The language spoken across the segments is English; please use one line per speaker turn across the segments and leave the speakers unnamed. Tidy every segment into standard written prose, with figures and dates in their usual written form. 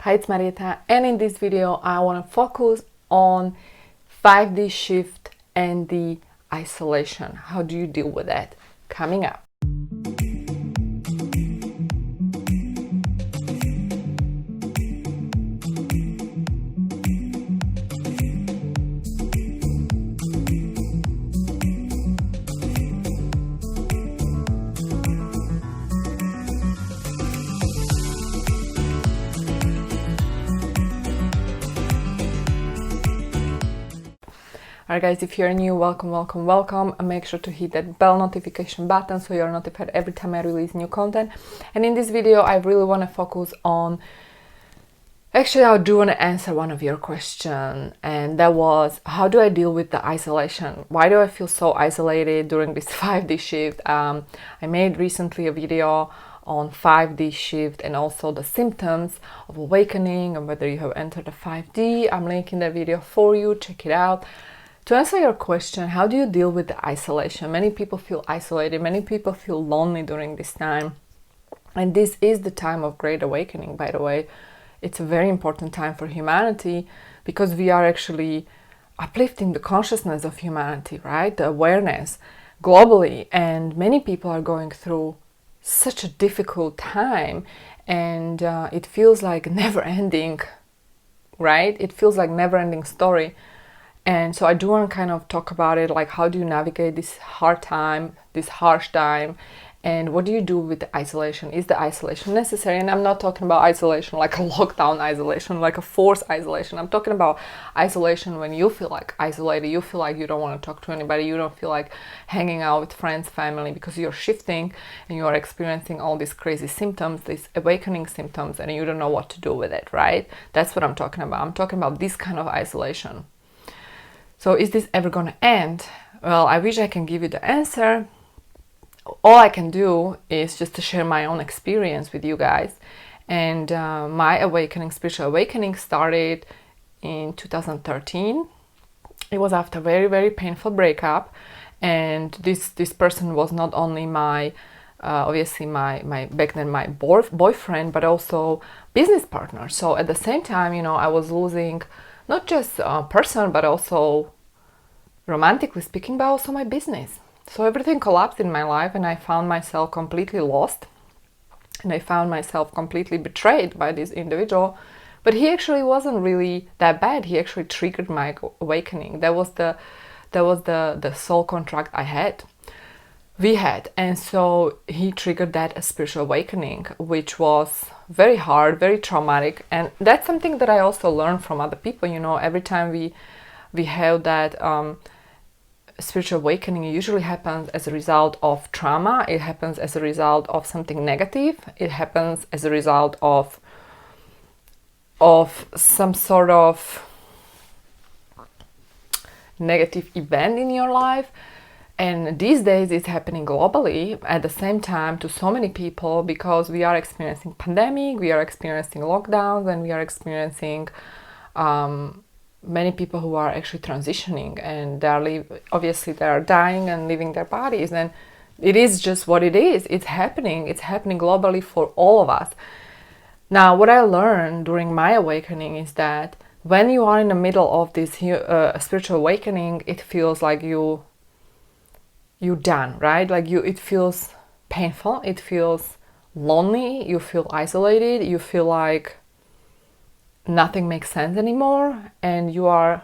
Hi, it's Marieta, and in this video I want to focus on 5D shift and the isolation. How do you deal with that? Coming up. Alright guys, if you're new, welcome. And make sure to hit that bell notification button so you're notified every time I release new content. And in this video, I really want to focus on, actually I do want to answer one of your questions, and that was, how do I deal with the isolation? Why do I feel so isolated during this 5D shift? I made recently a video on 5D shift and also the symptoms of awakening and whether you have entered the 5D. I'm linking that video for you, check it out. To answer your question, how do you deal with the isolation? Many people feel isolated, many people feel lonely during this time. And this is the time of great awakening, by the way. It's a very important time for humanity because we are actually uplifting the consciousness of humanity, right? The awareness globally. And many people are going through such a difficult time, and it feels like never ending, right? It feels like never ending story. And so I do want to kind of talk about it, like how do you navigate this hard time, this harsh time, and what do you do with the isolation? Is the isolation necessary? And I'm not talking about isolation like a lockdown isolation, like a forced isolation. I'm talking about isolation when you feel like isolated, you feel like you don't want to talk to anybody, you don't feel like hanging out with friends, family, because you're shifting and you're experiencing all these crazy symptoms, these awakening symptoms, and you don't know what to do with it, right? That's what I'm talking about. I'm talking about this kind of isolation. So is this ever going to end? Well, I wish I can give you the answer. All I can do is just to share my own experience with you guys. And my awakening, spiritual awakening, started in 2013. It was after a very, very painful breakup. And this person was not only my, obviously my back then my boyfriend, but also business partner. So at the same time, you know, I was losing not just a person, but also romantically speaking, but also my business. So everything collapsed in my life, and I found myself completely lost, and I found myself completely betrayed by this individual. But he actually wasn't really that bad. He actually triggered my awakening. That was the soul contract we had. And so he triggered that spiritual awakening, which was very hard, very traumatic. And that's something that I also learned from other people. You know, every time we have that spiritual awakening, it usually happens as a result of trauma. It happens as a result of something negative. It happens as a result of some sort of negative event in your life. And these days it's happening globally at the same time to so many people, because we are experiencing pandemic, we are experiencing lockdowns, and we are experiencing many people who are actually transitioning, and obviously they are dying and leaving their bodies. And it is just what it is. It's happening globally for all of us. Now, what I learned during my awakening is that when you are in the middle of this spiritual awakening, it feels like you're done, right? Like it feels painful, it feels lonely, you feel isolated, you feel like nothing makes sense anymore, and you are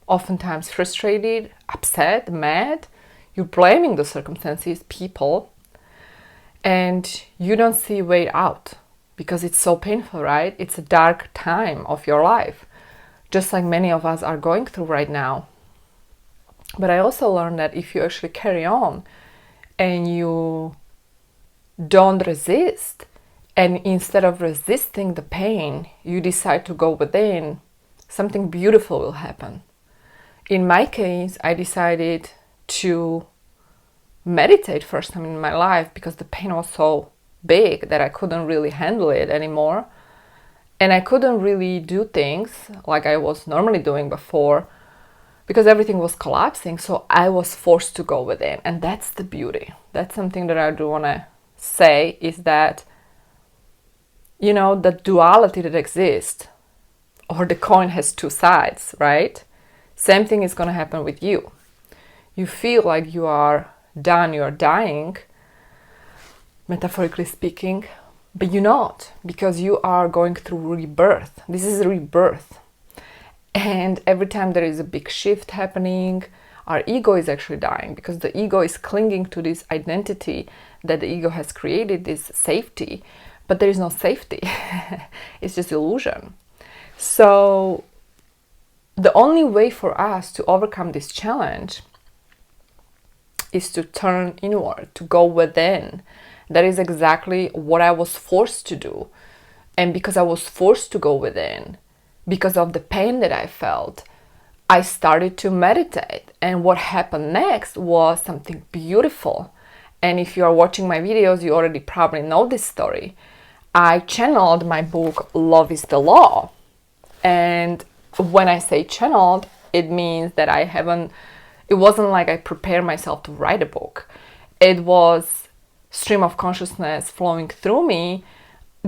oftentimes frustrated, upset, mad. You're blaming the circumstances, people, and you don't see a way out because it's so painful, right? It's a dark time of your life, just like many of us are going through right now. But I also learned that if you actually carry on and you don't resist, and instead of resisting the pain, you decide to go within, something beautiful will happen. In my case, I decided to meditate first time in my life because the pain was so big that I couldn't really handle it anymore. And I couldn't really do things like I was normally doing before, because everything was collapsing. So I was forced to go within, and that's the beauty. That's something that I do want to say, is that you know, the duality that exists, or the coin has two sides, right? Same thing is going to happen with you. You feel like you are done, you are dying, metaphorically speaking, but you're not, because you are going through rebirth. This is a rebirth. And every time there is a big shift happening, our ego is actually dying, because the ego is clinging to this identity that the ego has created, this safety, but there is no safety. It's just illusion. So the only way for us to overcome this challenge is to turn inward, to go within. That is exactly what I was forced to do. And because I was forced to go within, because of the pain that I felt, I started to meditate. And what happened next was something beautiful. And if you are watching my videos, you already probably know this story. I channeled my book, Love is the Law. And when I say channeled, it means that it wasn't like I prepared myself to write a book. It was stream of consciousness flowing through me,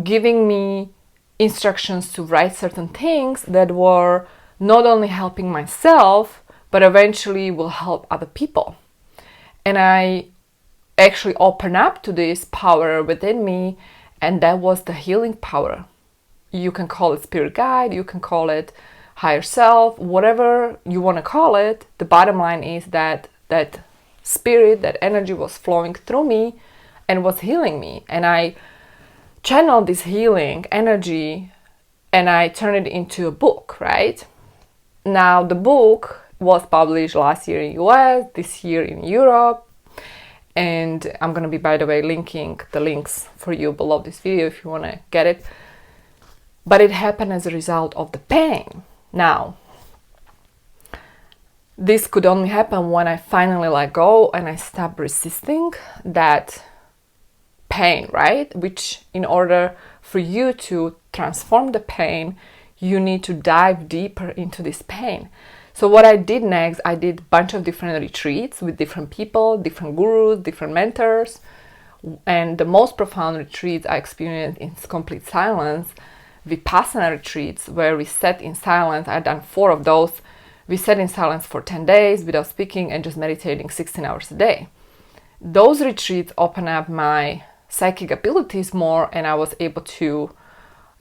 giving me instructions to write certain things that were not only helping myself, but eventually will help other people. And I actually opened up to this power within me, and that was the healing power. You can call it spirit guide, you can call it higher self, whatever you want to call it. The bottom line is that that spirit, that energy was flowing through me and was healing me. And I channeled this healing energy and I turned it into a book, right? Now, the book was published last year in US, this year in Europe. And I'm going to be, by the way, linking the links for you below this video if you want to get it. But it happened as a result of the pain. Now, this could only happen when I finally let go and I stopped resisting that pain, right? Which, in order for you to transform the pain, you need to dive deeper into this pain. So what I did next, I did a bunch of different retreats with different people, different gurus, different mentors. And the most profound retreats I experienced in complete silence, Vipassana retreats, where we sat in silence. I've done 4 of those. We sat in silence for 10 days without speaking and just meditating 16 hours a day. Those retreats opened up my psychic abilities more, and I was able to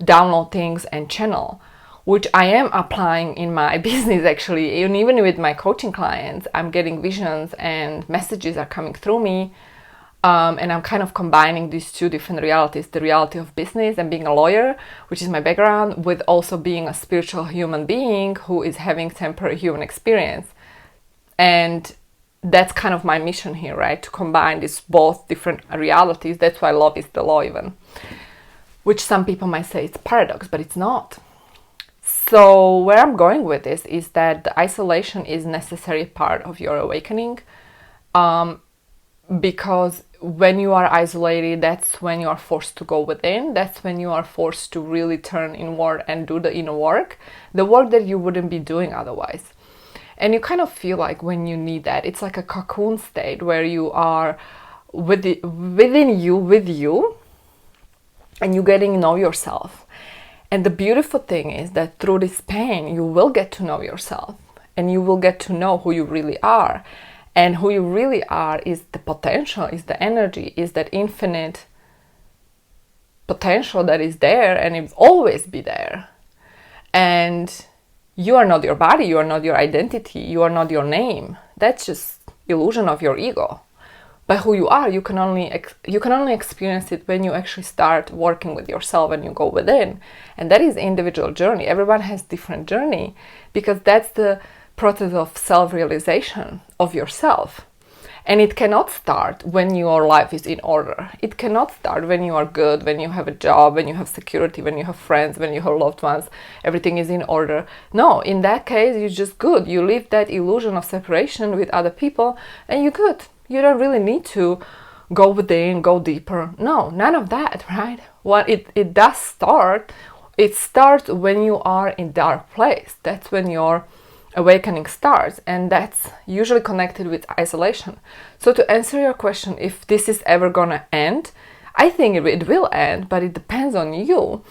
download things and channel, which I am applying in my business actually. And even with my coaching clients, I'm getting visions and messages are coming through me. And I'm kind of combining these 2 different realities, the reality of business and being a lawyer, which is my background, with also being a spiritual human being who is having temporary human experience. And that's kind of my mission here, right? To combine these both different realities. That's why love is the law even, which some people might say it's paradox, but it's not. So where I'm going with this is that the isolation is a necessary part of your awakening. Because when you are isolated, that's when you are forced to go within. That's when you are forced to really turn inward and do the inner work, the work that you wouldn't be doing otherwise. And you kind of feel like when you need that, it's like a cocoon state where you are within you, with you, and you're getting to know yourself. And the beautiful thing is that through this pain, you will get to know yourself and you will get to know who you really are. And who you really are is the potential, is the energy, is that infinite potential that is there and it will always be there. And you are not your body, you are not your identity, you are not your name. That's just illusion of your ego. But who you are, you can only experience it when you actually start working with yourself and you go within. And that is individual journey. Everyone has different journey because that's the process of self-realization of yourself. And it cannot start when your life is in order. It cannot start when you are good, when you have a job, when you have security, when you have friends, when you have loved ones, everything is in order. No, in that case, you're just good. You live that illusion of separation with other people and you're good. You don't really need to go within, go deeper. No, none of that, right? What it does start, it starts when you are in dark place. That's when your awakening starts, and that's usually connected with isolation. So to answer your question, if this is ever gonna end, I think it will end, but it depends on you.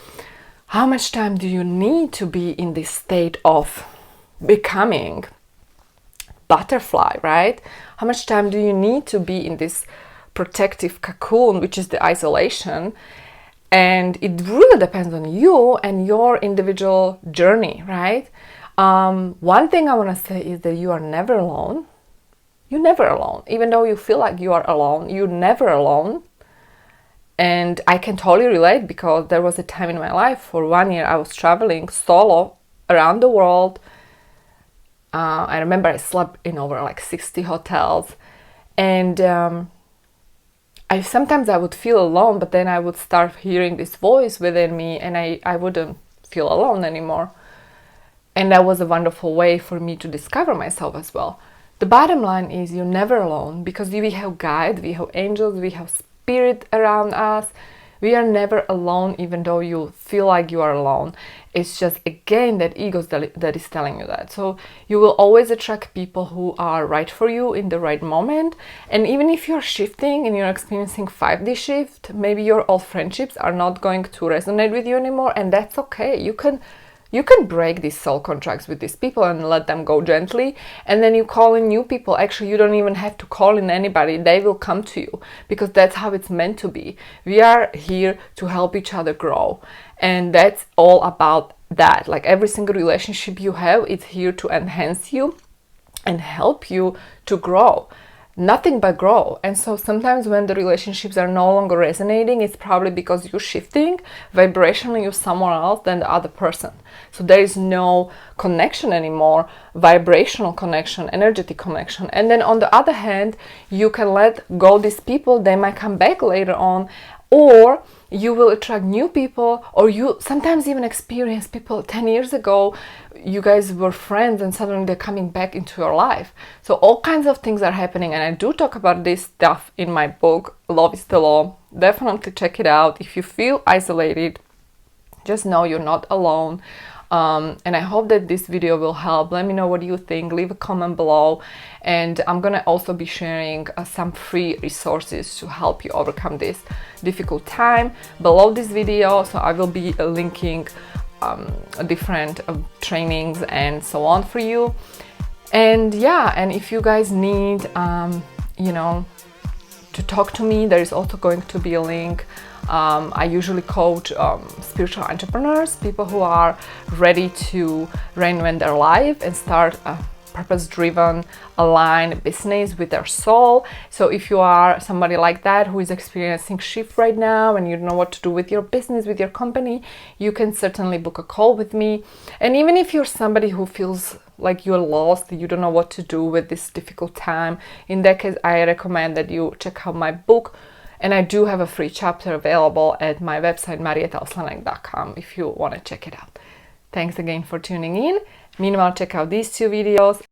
How much time do you need to be in this state of becoming butterfly, right? How much time do you need to be in this protective cocoon, which is the isolation? And it really depends on you and your individual journey, right? One thing I want to say is that you are never alone. You're never alone. Even though you feel like you are alone, you're never alone. And I can totally relate, because there was a time in my life, for 1 year, I was traveling solo around the world. I remember I slept in over like 60 hotels, and sometimes I would feel alone, but then I would start hearing this voice within me, and I wouldn't feel alone anymore. And that was a wonderful way for me to discover myself as well. The bottom line is you're never alone, because we have guides, we have angels, we have spirit around us. We are never alone, even though you feel like you are alone. It's just, again, that ego that is telling you that. So you will always attract people who are right for you in the right moment. And even if you're shifting and you're experiencing 5D shift, maybe your old friendships are not going to resonate with you anymore, and that's okay. You can break these soul contracts with these people and let them go gently, and then you call in new people. Actually, you don't even have to call in anybody. They will come to you, because that's how it's meant to be. We are here to help each other grow, and that's all about that. Like every single relationship you have, it's here to enhance you and help you to grow. Nothing but grow. And so sometimes when the relationships are no longer resonating, it's probably because you're shifting vibrationally, you're somewhere else than the other person. So there is no connection anymore, vibrational connection, energetic connection. And then on the other hand, you can let go these people. They might come back later on, or you will attract new people, or you sometimes even experience people 10 years ago, you guys were friends and suddenly they're coming back into your life. So all kinds of things are happening, and I do talk about this stuff in my book, Love is the Law. Definitely check it out. If you feel isolated, just know you're not alone. And I hope that this video will help. Let me know what you think. Leave a comment below, and I'm gonna also be sharing some free resources to help you overcome this difficult time below this video. So I will be linking different trainings and so on for you. And yeah, and if you guys need to talk to me, there is also going to be a link. I usually coach spiritual entrepreneurs, people who are ready to reinvent their life and start a purpose-driven, aligned business with their soul. So if you are somebody like that who is experiencing shift right now and you don't know what to do with your business, with your company, you can certainly book a call with me. And even if you're somebody who feels like you're lost, you don't know what to do with this difficult time, in that case, I recommend that you check out my book. And I do have a free chapter available at my website, marietaoslanec.com, if you want to check it out. Thanks again for tuning in. Meanwhile, check out these two videos.